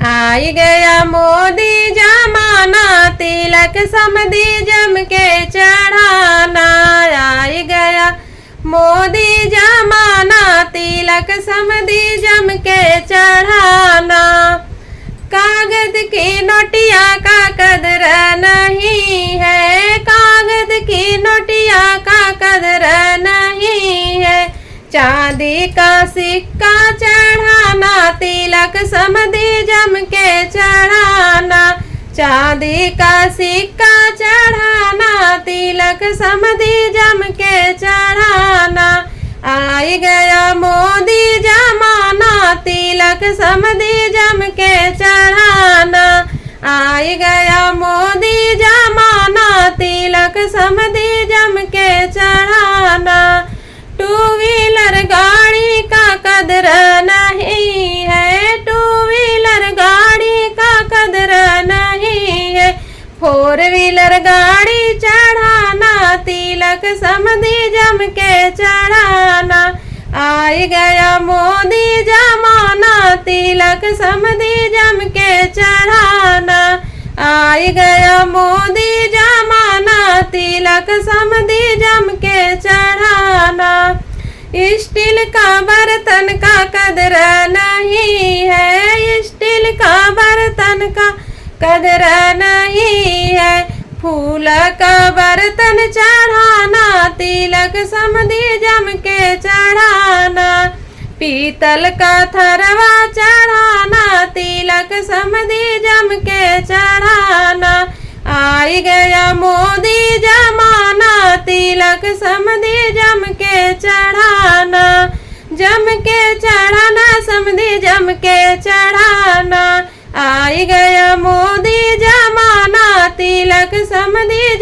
आई गया मोदी जमाना, तिलक समधी जम के चढ़ाना। आई गया मोदी जमाना, तिलक समधी जम के चढ़ाना। कागज की नोटिया का कदर नहीं है, कागज की नोटिया का कदर नहीं है। चांदी का सिक्का चढ़ाना, तिलक समधी जम के चढ़ाना। चांदी का सिक्का चढ़ाना, तिलक समधी जम के चढ़ाना। आई गया मोदी जमाना, तिलक समधी जम के चढ़ाना। आई गया मोदी जमाना, तिलक समधी जम के चढ़ाना। टू व्हीलर गाड़ी का कदर नहीं है, टू व्हीलर गाड़ी का कदर नहीं है। फोर व्हीलर गाड़ी चढ़ाना, तिलक समधी जम के चढ़ाना। आई गया मोदी जमाना, तिलक समधी जम के चढ़ाना। आई गया मोदी जमाना, तिलक समधी जम के चढ़ाना। स्टील का बर्तन का कदर नहीं है, स्टील का बर्तन का कदर नहीं है। फूल का बर्तन चढ़ाना, तिलक समधी जम के चढ़ाना। पीतल का थरवा चढ़ाना, तिलक समधी जम के चढ़ाना। आई गया मोदी जमाना, तिलक समधी जम के चढ़ाना। जम के चढ़ाना, समधी जम के चढ़ाना। आई गया मोदी जमाना, तिलक समधी